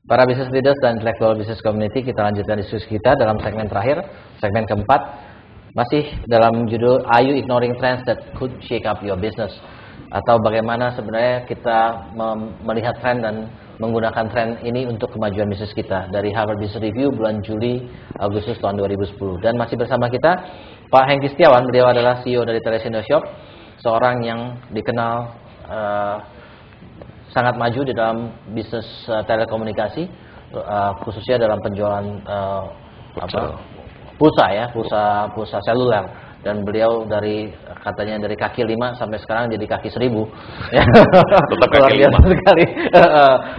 Para business leaders dan intellectual business community, kita lanjutkan diskusi kita dalam segmen terakhir, segmen keempat, masih dalam judul Are You Ignoring Trends That Could Shake Up Your Business? Atau bagaimana sebenarnya kita melihat tren dan menggunakan tren ini untuk kemajuan bisnis kita, dari Harvard Business Review bulan Juli Agustus tahun 2010. Dan masih bersama kita Pak Hengki Setiawan, beliau adalah CEO dari Telesindo Shop, seorang yang dikenal sangat maju di dalam bisnis telekomunikasi, khususnya dalam penjualan pulsa seluler. Dan beliau katanya dari kaki 5 sampai sekarang jadi kaki 1000. Tetap kaki 5 sekali.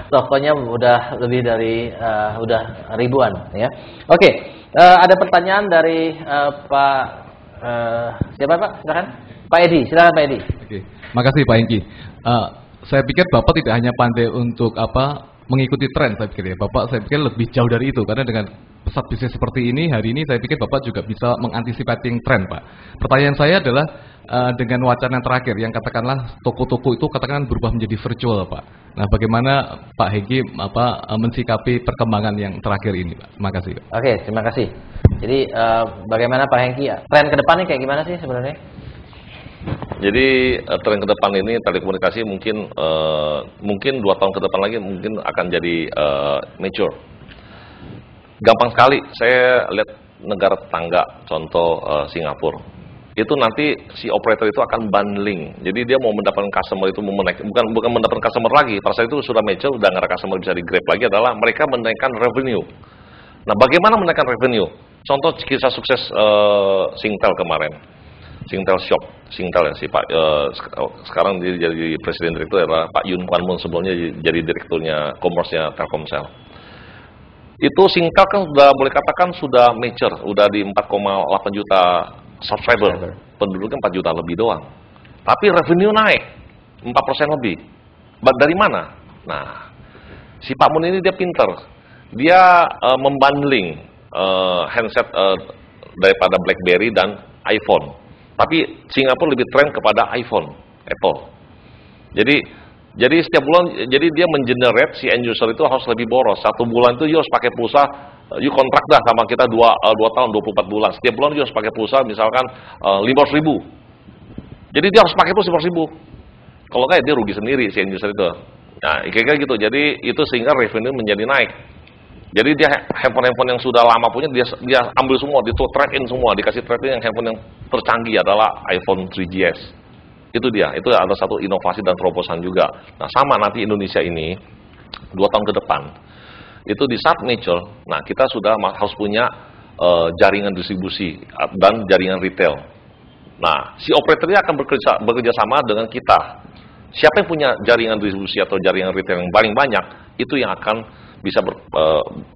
Tokonya udah lebih dari udah ribuan ya. Oke, ada pertanyaan dari Pak siapa Pak? Silakan. Pak Edi, silakan Pak Edi. Oke. Makasih Pak Hengki. Saya pikir Bapak tidak hanya pandai untuk mengikuti tren, saya pikir ya. Bapak saya pikir lebih jauh dari itu, karena dengan pesat bisnis seperti ini, hari ini saya pikir Bapak juga bisa mengantisipasi tren, Pak. Pertanyaan saya adalah dengan wacana terakhir yang katakanlah toko-toko itu katakan berubah menjadi virtual, Pak. Nah, bagaimana Pak Hengki mensikapi perkembangan yang terakhir ini, Pak? Terima kasih, Pak. Oke, terima kasih. Jadi bagaimana Pak Hengki, tren ke depannya kayak gimana sih sebenarnya? Jadi tren ke depan ini telekomunikasi mungkin 2 tahun ke depan lagi mungkin akan jadi mature. Gampang sekali, saya lihat negara tetangga, contoh Singapura. Itu nanti si operator itu akan bundling. Jadi dia mau mendapatkan customer itu bukan mendapatkan customer lagi. Pada saat itu sudah mature, udah nggak ada customer bisa di-grab lagi, adalah mereka menaikkan revenue. Nah, bagaimana menaikkan revenue? Contoh kisah sukses Singtel kemarin. Singtel Shop, Singtel ya si Pak sekarang dia jadi presiden direktur adalah Pak Yun Kwan Moon, sebelumnya jadi direkturnya commerce-nya Telkomsel. Itu Singtel kan sudah boleh katakan sudah mature, udah di 4,8 juta subscriber, penduduknya 4 juta lebih doang. Tapi revenue naik 4% lebih. Dari mana? Nah, si Pak Moon ini dia pinter, dia membundling handset daripada BlackBerry dan iPhone. Tapi Singapura lebih tren kepada iPhone, Apple. Jadi setiap bulan, jadi dia mengenerate si end user itu harus lebih boros. 1 bulan itu you harus pakai pulsa, you kontrak dah sama kita 2 tahun 24 bulan. Setiap bulan you harus pakai pulsa misalkan 500.000. Jadi dia harus pakai pulsa 500.000. Kalau nggak dia rugi sendiri si end user itu. Nah, kayak gitu. Jadi itu sehingga revenue menjadi naik. Jadi dia handphone yang sudah lama punya dia ambil semua, dia trade in semua, dikasih trade in yang handphone yang tercanggih adalah iPhone 3GS. Itu dia, itu ada satu inovasi dan terobosan juga. Nah, sama nanti Indonesia ini 2 tahun ke depan itu di saat mature, nah kita sudah harus punya jaringan distribusi dan jaringan retail. Nah, si operatornya akan bekerja sama dengan kita. Siapa yang punya jaringan distribusi atau jaringan retail yang paling banyak, itu yang akan bisa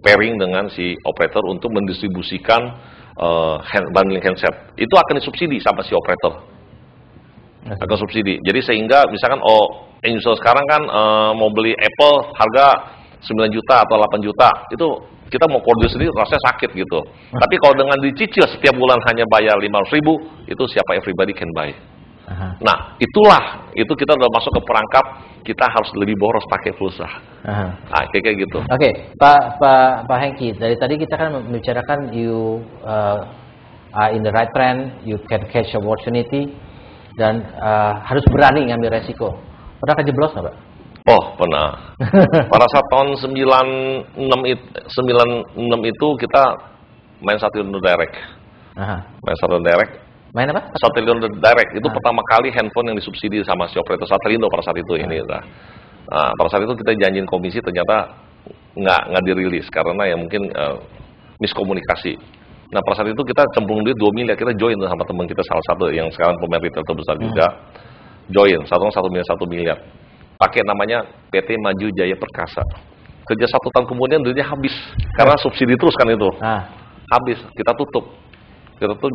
pairing dengan si operator untuk mendistribusikan bundling handset. Itu akan disubsidi sama si operator. Akan subsidi. Jadi sehingga misalkan user sekarang kan mau beli Apple harga 9 juta atau 8 juta. Itu kita mau koordinasi sendiri rasanya sakit gitu. Tapi kalau dengan dicicil setiap bulan hanya bayar 500.000, itu siapa everybody can buy. Nah, itu kita udah masuk ke perangkap kita harus lebih boros pakai pulsa. Nah, kayak gitu. Oke, Pak Hengki, dari tadi kita kan membicarakan you are in the right trend, you can catch opportunity, dan harus berani ngambil resiko. Pernah kejeblos nggak, Pak? Oh, pernah. Pada saat tahun 96 itu kita main Satellindo Direct. Main Satellindo Direct. Main apa? Satellindo Direct itu pertama kali handphone yang disubsidi sama si operator Satellindo pada saat itu ini. Nah, pada saat itu kita janjiin komisi, ternyata nggak dirilis karena ya mungkin miskomunikasi. Nah, pada saat itu kita cemplung duit 2 miliar, kita join sama teman kita salah satu yang sekarang pemain retail terbesar juga. Join, 1 miliar. Pakai namanya PT Maju Jaya Perkasa. Kerja 1 tahun kemudian duitnya habis karena subsidi terus kan itu. Habis, kita tutup.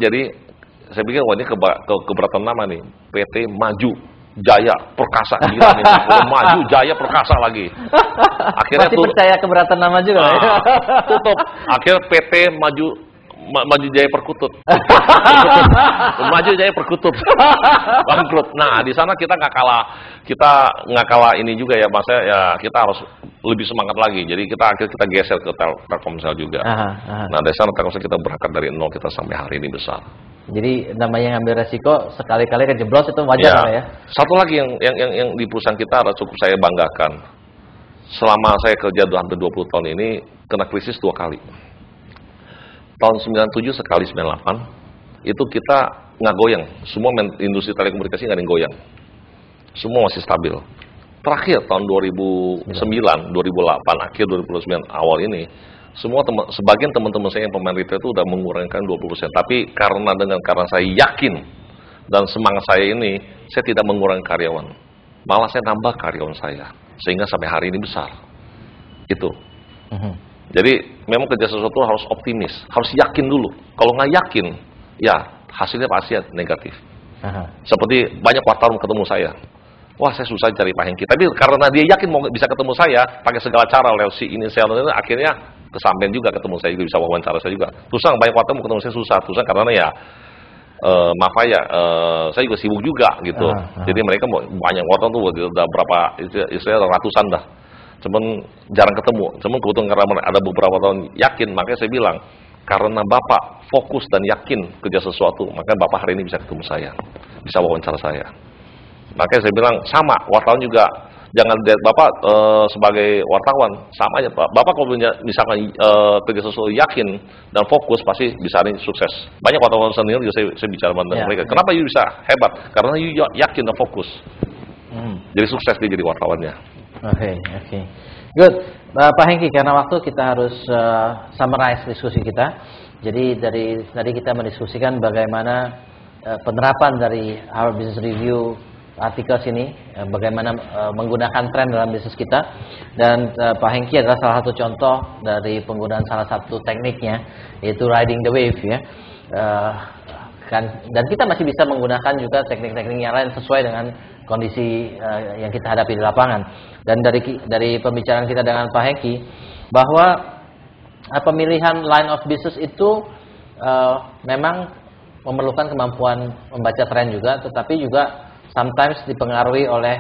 Jadi saya pikir ini keberatan nama nih, PT Maju Jaya Perkasa. Gila nih, Maju Jaya Perkasa lagi. Akhirnya masih percaya keberatan nama juga. Tutup. Akhirnya PT Maju Jaya Perkutut. Maju Jaya Perkutut. Bangkrut. Nah, di sana kita nggak kalah ini juga ya, maksudnya ya kita harus lebih semangat lagi. Jadi kita geser ke Telkomsel juga. Nah, dari sana Telkomsel kita berangkat dari nol, kita sampai hari ini besar. Jadi namanya ngambil resiko, sekali-kali kejeblos itu wajar ya. Satu lagi yang di perusahaan kita cukup saya banggakan. Selama saya kerja hampir 20 tahun ini, kena krisis 2 kali. Tahun 97 sekali, 98, itu kita nggak goyang. Semua industri telekomunikasi nggak ada yang goyang. Semua masih stabil. Terakhir tahun 2009, 2008, akhir 2009, awal ini, sebagian teman-teman saya yang pemain retail itu udah mengurangkan 20%. Tapi karena saya yakin dan semangat saya ini, saya tidak mengurangi karyawan. Malah saya nambah karyawan saya. Sehingga sampai hari ini besar. Itu. Jadi memang kerja sesuatu harus optimis. Harus yakin dulu. Kalau nggak yakin, ya hasilnya pasti negatif. Seperti banyak wartawan ketemu saya. Wah, saya susah cari Pak Hengki. Tapi karena dia yakin mau bisa ketemu saya, pakai segala cara, lewat si ini, akhirnya kesampaian juga ketemu saya, juga bisa wawancara saya juga. Terus banyak wartawan ketemu saya susah. Terus karena ya, maaf ya, saya juga sibuk juga gitu. Jadi mereka banyak wartawan tuh udah berapa, istilahnya ratusan dah. Cuman jarang ketemu. Cuman kebetulan karena ada beberapa tahun yakin, makanya saya bilang, karena Bapak fokus dan yakin kerja sesuatu, maka Bapak hari ini bisa ketemu saya, bisa wawancara saya. Makanya saya bilang sama, wartawan juga jangan lihat Bapak sebagai wartawan, sama aja Pak. Bapak kalau misalkan kerja sesuatu yakin dan fokus, pasti bisa nih sukses. Banyak wartawan senior juga saya bicara dengan mereka. Kenapa you bisa hebat? Karena you yakin dan fokus. Jadi sukses dia jadi wartawannya. Oke. Good. Pak Hengki, karena waktu kita harus summarize diskusi kita. Jadi dari tadi kita mendiskusikan bagaimana penerapan dari Harvard Business Review artikel sini, bagaimana menggunakan tren dalam bisnis kita, dan Pak Hengki adalah salah satu contoh dari penggunaan salah satu tekniknya, yaitu riding the wave ya. Dan kita masih bisa menggunakan juga teknik-teknik yang lain sesuai dengan kondisi yang kita hadapi di lapangan. Dan dari pembicaraan kita dengan Pak Hengki, bahwa pemilihan line of business itu memang memerlukan kemampuan membaca tren juga, tetapi juga sometimes dipengaruhi oleh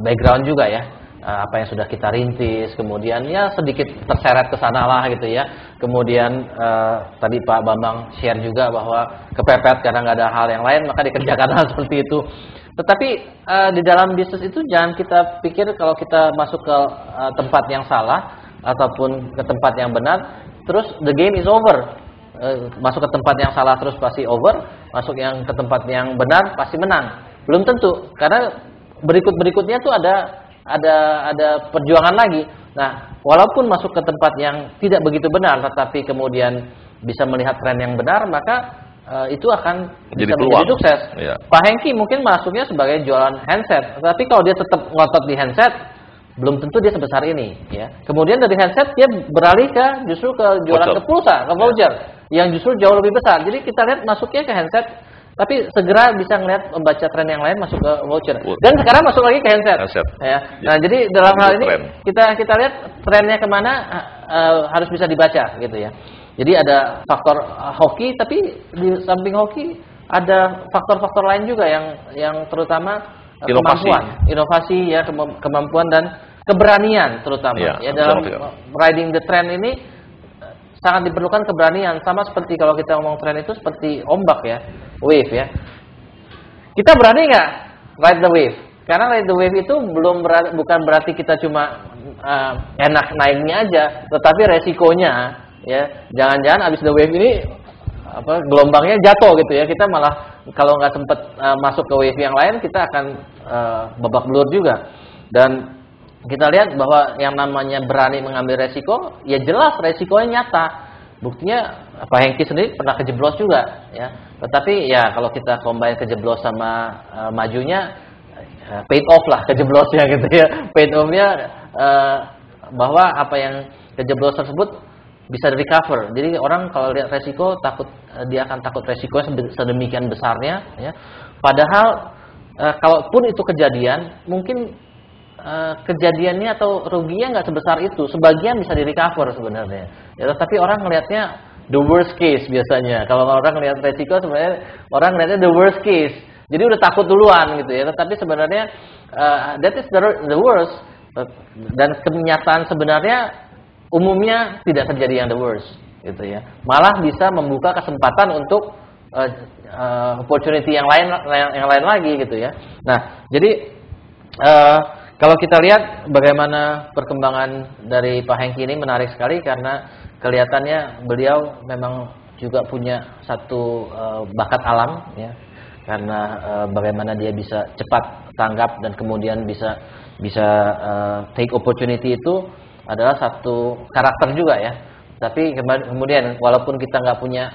background juga ya, apa yang sudah kita rintis, kemudian ya sedikit terseret ke sana lah gitu ya. Kemudian tadi Pak Bambang share juga bahwa kepepet karena nggak ada hal yang lain, maka dikerjakan hal seperti itu. Tetapi di dalam bisnis itu jangan kita pikir kalau kita masuk ke tempat yang salah ataupun ke tempat yang benar, terus the game is over. Masuk ke tempat yang salah terus pasti over, masuk yang ke tempat yang benar pasti menang. Belum tentu, karena berikutnya tuh ada perjuangan lagi. Nah, walaupun masuk ke tempat yang tidak begitu benar, tetapi kemudian bisa melihat tren yang benar, maka itu akan bisa menjadi sukses. Ya. Pak Hengki mungkin masuknya sebagai jualan handset, tapi kalau dia tetap ngotot di handset, belum tentu dia sebesar ini. Ya. Kemudian dari handset dia beralih justru ke jualan ke pulsa, ke voucher. Yang justru jauh lebih besar. Jadi kita lihat masuknya ke handset, tapi segera bisa ngelihat membaca tren yang lain masuk ke voucher. Dan sekarang masuk lagi ke handset. Ya. Nah, jadi dalam hal ini kita lihat trennya kemana harus bisa dibaca gitu ya. Jadi ada faktor hoki, tapi di samping hoki ada faktor-faktor lain juga yang terutama kemampuan, inovasi ya, kemampuan dan keberanian terutama ya dalam riding the trend ini. Sangat diperlukan keberanian, sama seperti kalau kita ngomong tren itu seperti ombak ya, wave ya. Kita berani nggak ride the wave? Karena ride the wave itu bukan berarti kita cuma enak naiknya aja, tetapi resikonya ya, jangan-jangan abis the wave ini gelombangnya jatuh gitu ya. Kita malah kalau nggak sempet masuk ke wave yang lain, kita akan babak belur juga. Dan kita lihat bahwa yang namanya berani mengambil resiko, ya jelas resikonya nyata. Buktinya Pak Hengki sendiri pernah kejeblos juga, ya. Tetapi ya kalau kita combine kejeblos sama majunya, paid off lah kejeblosnya gitu ya. Paid off-nya bahwa apa yang kejeblos tersebut bisa di-recover. Jadi orang kalau lihat resiko dia akan takut resikonya sedemikian besarnya, ya. Padahal kalaupun itu kejadian, mungkin kejadiannya atau ruginya nggak sebesar itu, sebagian bisa di-recover sebenarnya. Ya, tapi orang ngelihatnya the worst case biasanya. Kalau orang ngelihat resiko sebenarnya orang ngelihatnya the worst case. Jadi udah takut duluan gitu ya. Tetapi sebenarnya that is the worst. Dan kenyataan sebenarnya umumnya tidak terjadi yang the worst, gitu ya. Malah bisa membuka kesempatan untuk opportunity yang lain lagi, gitu ya. Nah, jadi kalau kita lihat bagaimana perkembangan dari Pak Hengki ini menarik sekali karena kelihatannya beliau memang juga punya satu bakat alam, ya. Karena bagaimana dia bisa cepat tanggap dan kemudian bisa take opportunity itu adalah satu karakter juga, ya. Tapi kemudian walaupun kita nggak punya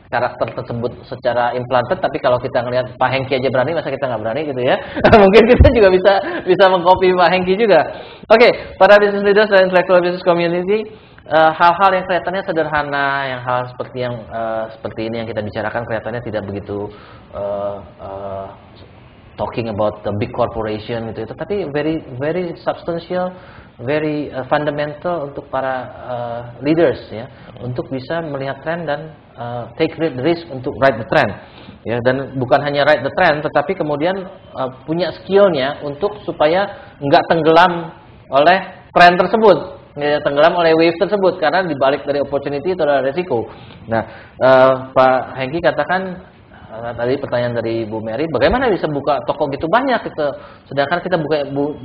karakter tersebut secara implanted, tapi kalau kita ngelihat Pak Hengki aja berani, masa kita nggak berani, gitu ya. Mungkin kita juga bisa mengcopy Pak Hengki juga. Oke, para business leaders dan intellectual business community, hal-hal yang kelihatannya sederhana, yang hal seperti ini yang kita bicarakan kelihatannya tidak begitu talking about the big corporation, gitu, tapi very substantial, very fundamental untuk para leaders, ya, untuk bisa melihat tren dan take risk untuk ride the trend, ya. Dan bukan hanya ride the trend, tetapi kemudian punya skillnya untuk supaya nggak tenggelam oleh tren tersebut, nggak tenggelam oleh wave tersebut, karena dibalik dari opportunity itu adalah resiko. Nah, Pak Hengki katakan tadi pertanyaan dari Bu Mary, bagaimana bisa buka toko gitu banyak gitu, sedangkan kita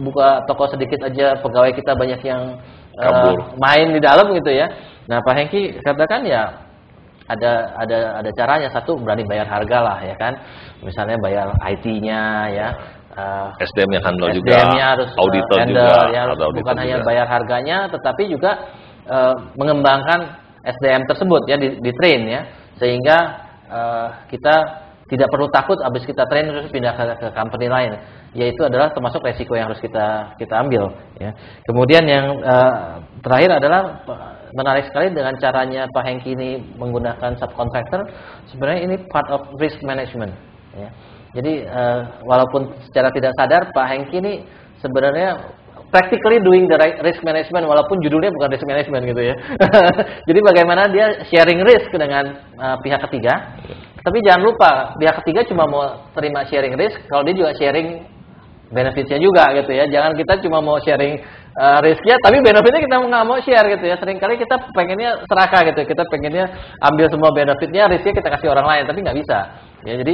buka toko sedikit aja, pegawai kita banyak yang main di dalam, gitu ya. Nah, Pak Hengki katakan ya ada caranya. Satu, berani bayar harga lah, ya kan, misalnya bayar IT-nya, ya, SDM yang handle juga, SDM-nya harus auditor handle, juga, ya, bukan hanya bayar harganya, tetapi juga mengembangkan SDM tersebut, ya, di train, ya, sehingga kita tidak perlu takut habis kita train terus pindah ke company lain, yaitu adalah termasuk resiko yang harus kita ambil, ya. Kemudian yang terakhir adalah menarik sekali dengan caranya Pak Hengki ini menggunakan subcontractor. Sebenarnya ini part of risk management, ya. Jadi walaupun secara tidak sadar Pak Hengki ini sebenarnya practically doing the right risk management, walaupun judulnya bukan risk management, gitu ya. Jadi bagaimana dia sharing risk dengan pihak ketiga. Tapi jangan lupa, pihak ketiga cuma mau terima sharing risk kalau dia juga sharing benefitnya juga, gitu ya. Jangan kita cuma mau sharing risknya, tapi benefitnya kita nggak mau share, gitu ya. Seringkali kita pengennya serakah, gitu. Kita pengennya ambil semua benefitnya, risknya kita kasih orang lain, tapi nggak bisa. Ya, jadi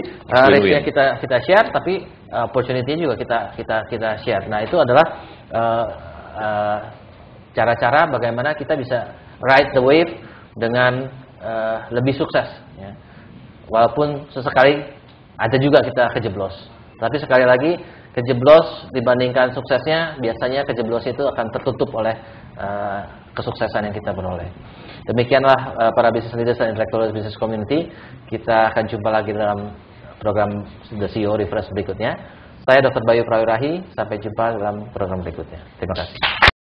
risknya kita share, tapi opportunity-nya juga kita share. Nah, itu adalah cara-cara bagaimana kita bisa ride the wave dengan lebih sukses, ya. Walaupun sesekali ada juga kita kejeblos, tapi sekali lagi kejeblos dibandingkan suksesnya, biasanya kejeblos itu akan tertutup oleh kesuksesan yang kita peroleh. Demikianlah para business leaders dan intellectual business community. Kita akan jumpa lagi dalam program The CEO Refresh berikutnya. Saya Dr. Bayu Prawirahi, sampai jumpa dalam program berikutnya. Terima kasih.